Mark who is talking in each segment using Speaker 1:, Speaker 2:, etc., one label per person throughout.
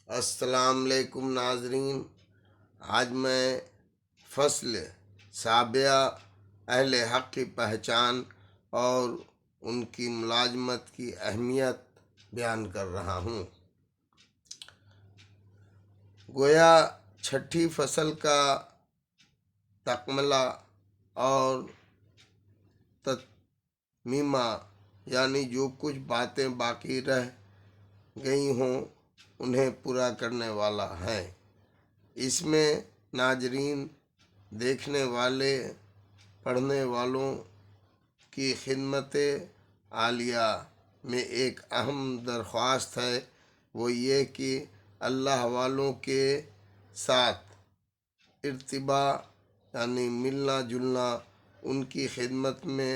Speaker 1: السلام علیکم ناظرین، آج میں فصل سابعہ اہل حق کی پہچان اور ان کی ملازمت کی اہمیت بیان کر رہا ہوں۔ گویا چھٹی فصل کا تکملہ اور تتمیمہ، یعنی جو کچھ باتیں باقی رہ گئی ہوں انہیں پورا کرنے والا ہے۔ اس میں ناظرین، دیکھنے والے، پڑھنے والوں کی خدمت عالیہ میں ایک اہم درخواست ہے، وہ یہ کہ اللہ والوں کے ساتھ ارتباط یعنی ملنا جلنا، ان کی خدمت میں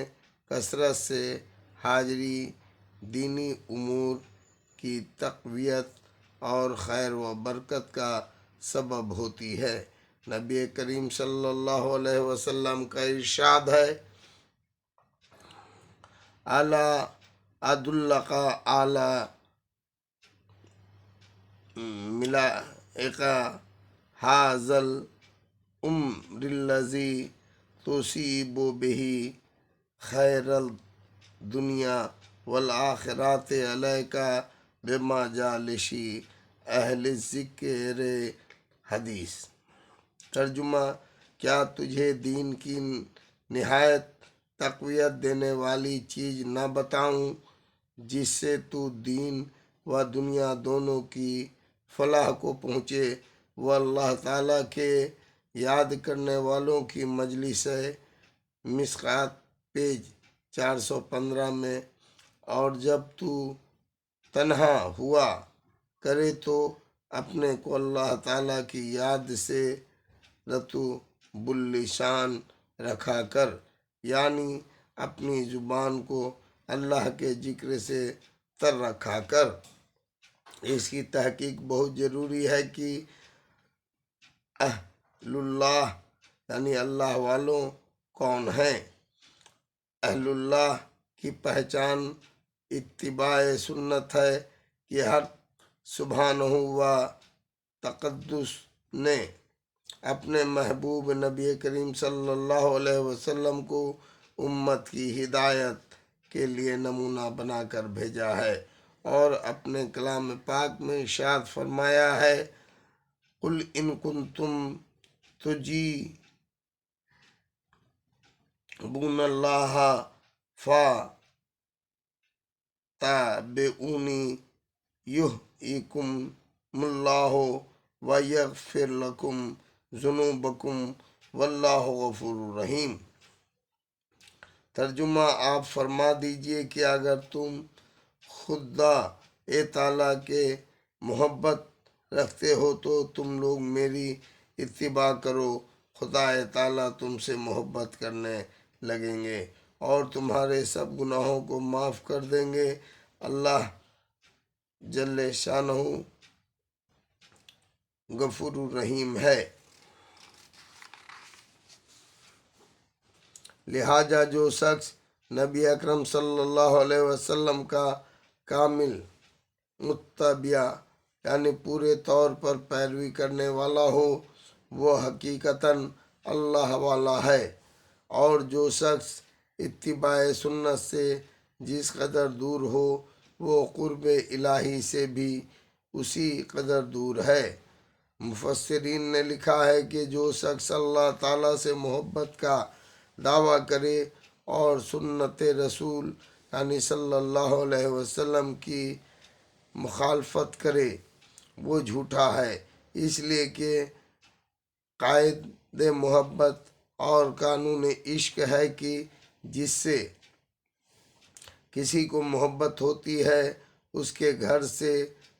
Speaker 1: کثرت سے حاضری دینی امور کی تقویت اور خیر و برکت کا سبب ہوتی ہے۔ نبی کریم صلی اللہ علیہ وسلم کا ارشاد ہے، الا ادلک علی ملائکہ ھذا الامر الذی تصیب بہ خیر الدنیا والآخرۃ علیک بمجالس اہل الذکر۔ حدیث ترجمہ: کیا تجھے دین کی نہایت تقویت دینے والی چیز نہ بتاؤں جس سے تو دین و دنیا دونوں کی فلاح کو پہنچے؟ وہ اللہ تعالیٰ کے یاد کرنے والوں کی مجلس ہے، مشکوٰۃ پیج 415 میں۔ اور جب تو تنہا ہوا کرے تو اپنے کو اللہ تعالیٰ کی یاد سے رطب اللسان رکھا کر، یعنی اپنی زبان کو اللہ کے ذکر سے تر رکھا کر۔ اس کی تحقیق بہت ضروری ہے کہ اہل اللہ یعنی اللہ والوں کون ہیں۔ اہل اللہ کی پہچان اتباع سنت ہے کہ حق سبحانہ و تقدس نے اپنے محبوب نبی کریم صلی اللہ علیہ وسلم کو امت کی ہدایت کے لیے نمونہ بنا کر بھیجا ہے، اور اپنے کلام پاک میں ارشاد فرمایا ہے، قل ان کنتم تحبون اللہ فاتبعونی یحببکم اللہ ویغفر لکم ذنوبکم واللہ غفور رحیم۔ ترجمہ: آپ فرما دیجئے کہ اگر تم خدا تعالیٰ کے محبت رکھتے ہو تو تم لوگ میری اتباع کرو، خدا تعالیٰ تم سے محبت کرنے لگیں گے اور تمہارے سب گناہوں کو معاف کر دیں گے۔ اللہ جل شانہ غفور الرحیم ہے۔ لہٰذا جو شخص نبی اکرم صلی اللہ علیہ وسلم کا کامل متبع یعنی پورے طور پر پیروی کرنے والا ہو، وہ حقیقتاً اللہ والا ہے، اور جو شخص اتباع سنت سے جس قدر دور ہو وہ قرب الہی سے بھی اسی قدر دور ہے۔ مفسرین نے لکھا ہے کہ جو شخص اللہ تعالیٰ سے محبت کا دعویٰ کرے اور سنت رسول یعنی صلی اللہ علیہ وسلم کی مخالفت کرے وہ جھوٹا ہے، اس لیے کہ قاعد محبت اور قانون عشق ہے کہ جس سے کسی کو محبت ہوتی ہے اس کے گھر سے،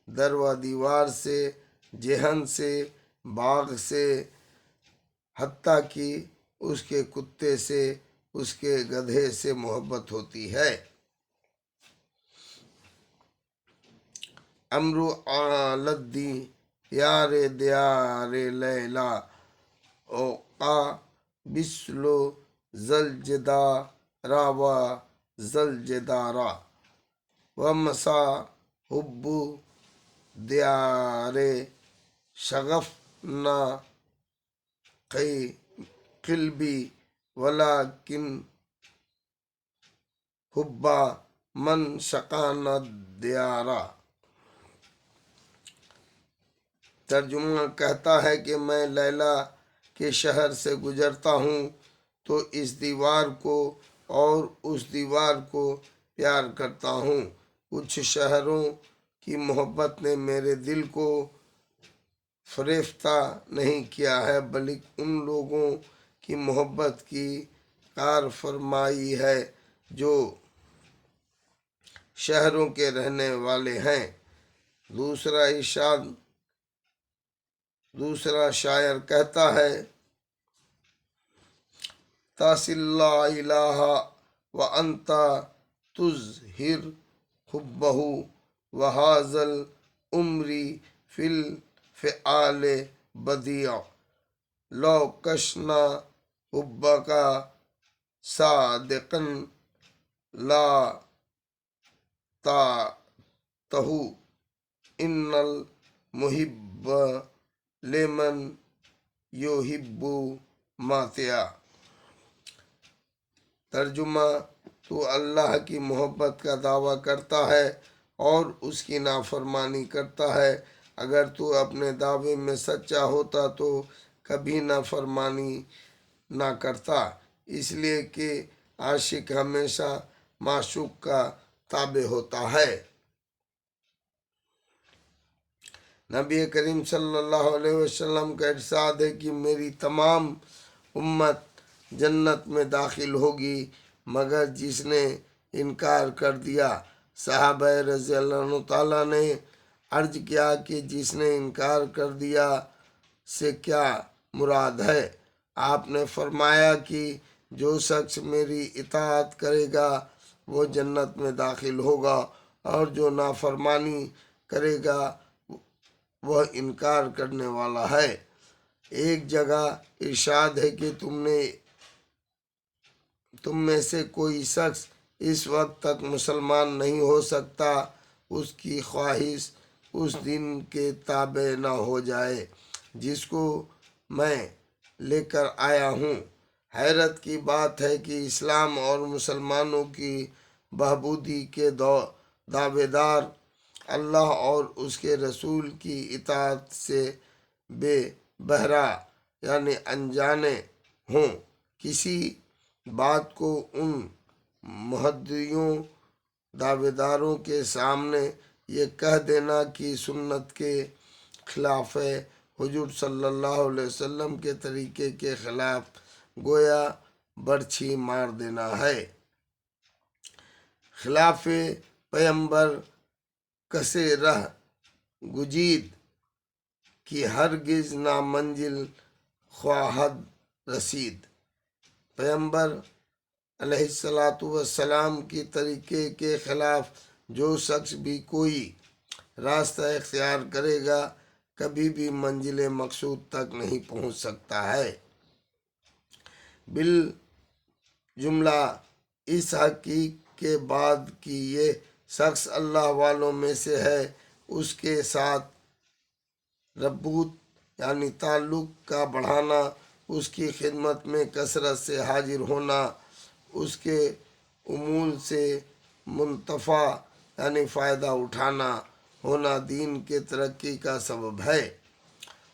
Speaker 1: در و دیوار سے، جہن سے، باغ سے، حتیٰ کہ اس کے کتے سے، اس کے گدھے سے محبت ہوتی ہے۔ امر علی دیار دیار لیلا اوقا بسلو زلجدارا و زلجدارا ومسا حب دیار شغف نہ قلبی ولیکن حبا من شقانہ دیارا۔ ترجمہ کہتا ہے کہ میں لیلا کے شہر سے گزرتا ہوں تو اس دیوار کو اور اس دیوار کو پیار کرتا ہوں۔ کچھ شہروں کی محبت نے میرے دل کو فریفتہ نہیں کیا ہے، بلکہ ان لوگوں کی محبت کی کار فرمائی ہے جو شہروں کے رہنے والے ہیں۔ دوسرا شاعر کہتا ہے تاصل لا الہ وانت تظہر حبہ وہذا الامر فی الفعال بدیع لو کشنا حبک صادقا لا تاتہ ان المحب لمن یحب ماتیا۔ ترجمہ تو اللہ کی محبت کا دعویٰ کرتا ہے اور اس کی نافرمانی کرتا ہے، اگر تو اپنے دعوے میں سچا ہوتا تو کبھی نافرمانی نہ کرتا، اس لیے کہ عاشق ہمیشہ معشوق کا تابع ہوتا ہے۔ نبی کریم صلی اللہ علیہ وسلم کا ارشاد ہے کہ میری تمام امت جنت میں داخل ہوگی مگر جس نے انکار کر دیا۔ صحابہ رضی اللہ عنہ تعالیٰ نے عرض کیا کہ جس نے انکار کر دیا سے کیا مراد ہے؟ آپ نے فرمایا کہ جو شخص میری اطاعت کرے گا وہ جنت میں داخل ہوگا اور جو نافرمانی کرے گا وہ انکار کرنے والا ہے۔ ایک جگہ ارشاد ہے کہ تم میں سے کوئی شخص اس وقت تک مسلمان نہیں ہو سکتا اس کی خواہش اس دین کے تابع نہ ہو جائے جس کو میں لے کر آیا ہوں۔ حیرت کی بات ہے کہ اسلام اور مسلمانوں کی بہبودی کے دعوے دار اللہ اور اس کے رسول کی اطاعت سے بے بہرہ یعنی انجانے ہوں۔ کسی بات کو ان محدودیوں دعوے داروں کے سامنے یہ کہہ دینا کہ سنت کے خلاف ہے، حضور صلی اللہ علیہ وسلم کے طریقے کے خلاف گویا برچھی مار دینا ہے۔ خلاف پیمبر کسے رہ گزید کی ہرگز نامنزل خواہد رسید۔ پیمبر علیہ السلام کی طریقے کے خلاف جو شخص بھی کوئی راستہ اختیار کرے گا کبھی بھی منزل مقصود تک نہیں پہنچ سکتا ہے۔ بالجملہ اس حقیقت کے بعد کہ یہ شخص اللہ والوں میں سے ہے، اس کے ساتھ ربوط یعنی تعلق کا بڑھانا، اس کی خدمت میں کثرت سے حاضر ہونا، اس کے امور سے منتفع یعنی فائدہ اٹھانا ہونا دین کے ترقی کا سبب ہے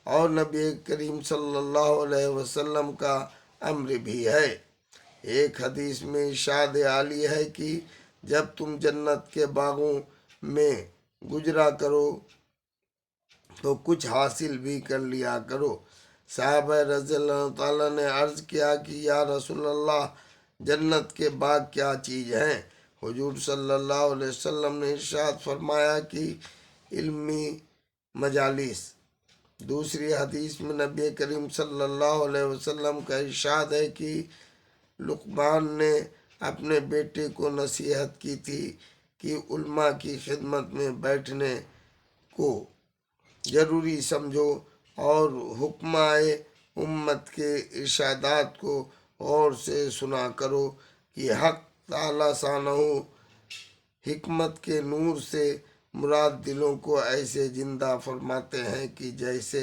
Speaker 1: اور نبی کریم صلی اللہ علیہ وسلم کا امر بھی ہے۔ ایک حدیث میں ارشاد عالی ہے کہ جب تم جنت کے باغوں میں گزرا کرو تو کچھ حاصل بھی کر لیا کرو۔ صحابہ رضی اللہ تعالیٰ نے عرض کیا کہ یا رسول اللہ جنت کے باغ کیا چیز ہیں؟ حضور صلی اللہ علیہ وسلم نے ارشاد فرمایا کہ علمی مجالس۔ دوسری حدیث میں نبی کریم صلی اللہ علیہ وسلم کا ارشاد ہے کہ لقمان نے اپنے بیٹے کو نصیحت کی تھی کہ علماء کی خدمت میں بیٹھنے کو ضروری سمجھو اور حکمائے امت کے ارشادات کو غور سے سنا کرو کہ حق تعالیٰ شانہ حکمت کے نور سے مراد دلوں کو ایسے زندہ فرماتے ہیں کہ جیسے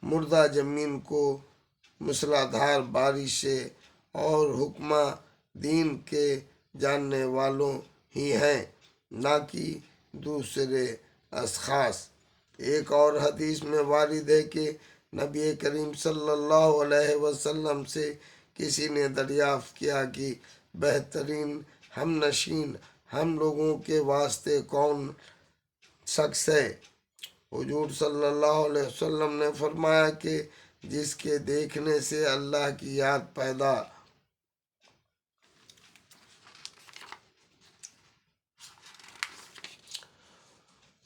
Speaker 1: مردہ زمین کو موسلادھار بارش سے، اور حکمہ دین کے جاننے والوں ہی ہیں، نہ کہ دوسرے اشخاص۔ ایک اور حدیث میں وارد ہے کہ نبی کریم صلی اللہ علیہ وسلم سے کسی نے دریافت کیا کہ بہترین ہم نشین ہم لوگوں کے واسطے کون شخص ہے؟ حضور صلی اللہ علیہ وسلم نے فرمایا کہ جس کے دیکھنے سے اللہ کی یاد پیدا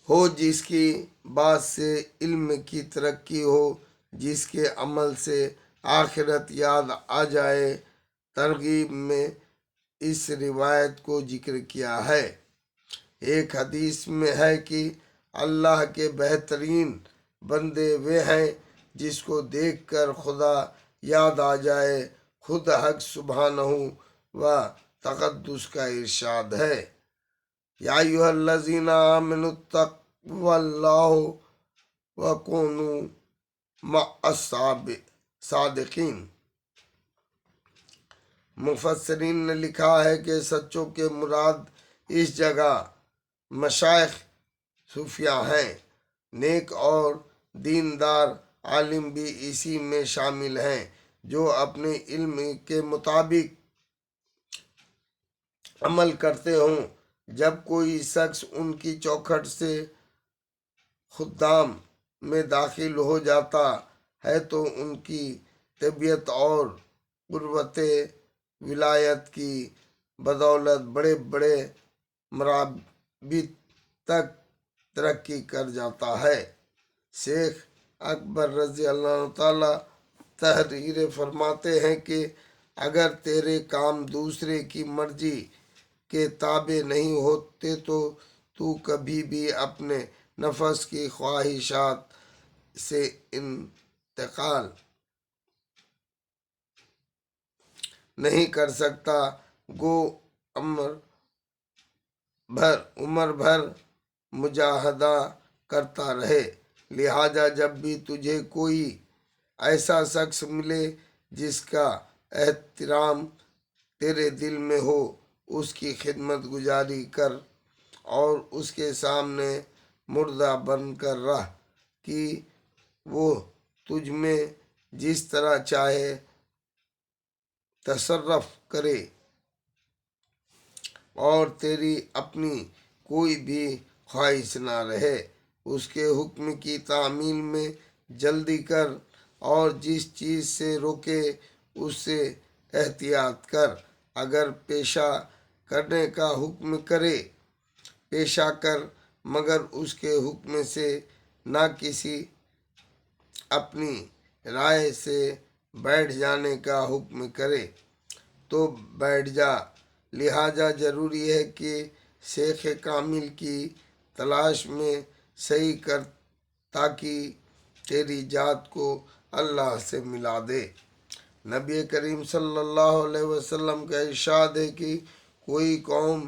Speaker 1: ہو، جس کی بات سے علم کی ترقی ہو، جس کے عمل سے آخرت یاد آ جائے۔ ترغیب میں اس روایت کو ذکر کیا ہے۔ ایک حدیث میں ہے کہ اللہ کے بہترین بندے وہ ہیں جس کو دیکھ کر خدا یاد آ جائے۔ خود حق سبحانہ و تقدس کا ارشاد ہے، یا ایھا الذین آمنوا اتقوا اللہ وکونوا مع الصادقین۔ مفسرین نے لکھا ہے کہ سچوں کے مراد اس جگہ مشائخ صوفیاء ہیں۔ نیک اور دیندار عالم بھی اسی میں شامل ہیں، جو اپنے علم کے مطابق عمل کرتے ہوں۔ جب کوئی شخص ان کی چوکھٹ سے خدام میں داخل ہو جاتا ہے تو ان کی طبیعت اور قربت ولایت کی بدولت بڑے بڑے مراتب تک ترقی کر جاتا ہے۔ شیخ اکبر رضی اللہ تعالیٰ تحریر فرماتے ہیں کہ اگر تیرے کام دوسرے کی مرضی کے تابع نہیں ہوتے تو کبھی بھی اپنے نفس کی خواہشات سے انتقال نہیں کر سکتا، گو عمر بھر مجاہدہ کرتا رہے۔ لہٰذا جب بھی تجھے کوئی ایسا شخص ملے جس کا احترام تیرے دل میں ہو، اس کی خدمت گزاری کر اور اس کے سامنے مردہ بن کر رہ کہ وہ تجھ میں جس طرح چاہے تصرف کرے، اور تیری اپنی کوئی بھی خواہش نہ رہے۔ اس کے حکم کی تعمیل میں جلدی کر، اور جس چیز سے روکے اس سے احتیاط کر۔ اگر پیشہ کرنے کا حکم کرے، پیشہ کر، مگر اس کے حکم سے نہ کسی اپنی رائے سے بیٹھ جانے کا حکم کرے تو بیٹھ جا۔ لہٰذا ضروری ہے کہ شیخ کامل کی تلاش میں صحیح کر تاکہ تیری ذات کو اللہ سے ملا دے۔ نبی کریم صلی اللہ علیہ وسلم کا ارشاد ہے کہ کوئی قوم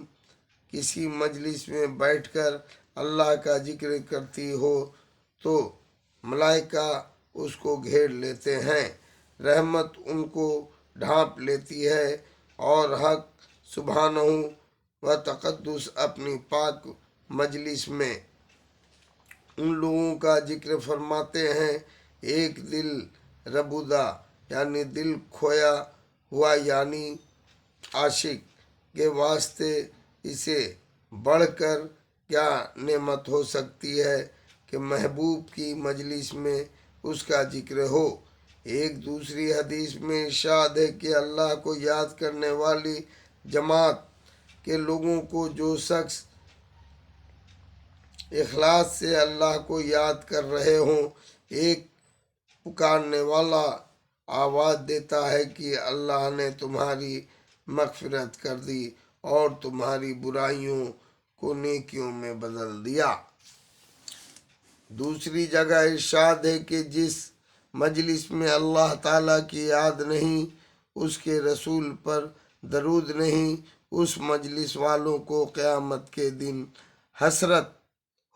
Speaker 1: کسی مجلس میں بیٹھ کر اللہ کا ذکر کرتی ہو تو ملائکہ اس کو گھیر لیتے ہیں، رحمت ان کو ڈھانپ لیتی ہے، اور حق سبحانہ و تقدس اپنی پاک مجلس میں ان لوگوں کا ذکر فرماتے ہیں۔ ایک دل ربودہ یعنی دل کھویا ہوا یعنی عاشق کے واسطے اسے بڑھ کر کیا نعمت ہو سکتی ہے کہ محبوب کی مجلس میں اس کا ذکر ہو۔ ایک دوسری حدیث میں ارشاد ہے کہ اللہ کو یاد کرنے والی جماعت کے لوگوں کو جو شخص اخلاص سے اللہ کو یاد کر رہے ہوں، ایک پکارنے والا آواز دیتا ہے کہ اللہ نے تمہاری مغفرت کر دی اور تمہاری برائیوں کو نیکیوں میں بدل دیا۔ دوسری جگہ ارشاد ہے کہ جس مجلس میں اللہ تعالیٰ کی یاد نہیں، اس کے رسول پر درود نہیں، اس مجلس والوں کو قیامت کے دن حسرت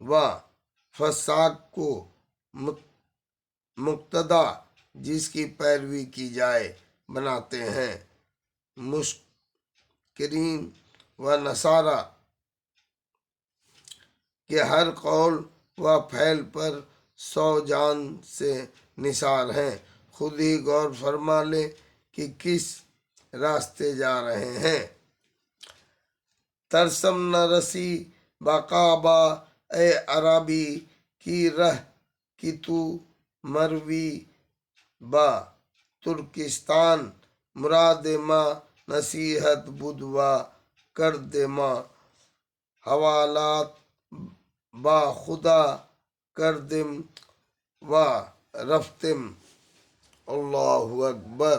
Speaker 1: و فساق کو مقتدا جس کی پیروی کی جائے بناتے ہیں۔ مشکرین و نصارہ کہ ہر قول و فعل پر 100 جان سے نثار ہیں۔ خود ہی غور فرما لے کہ کس راستے جا رہے ہیں۔ ترسم نہ رسی بقابا اے عربی کی رہ کی تو مروی با ترکستان، مراد ماں نصیحت بدوا کر دے ماں حوالات با خدا کر دم و رفتم۔ اللہ اکبر۔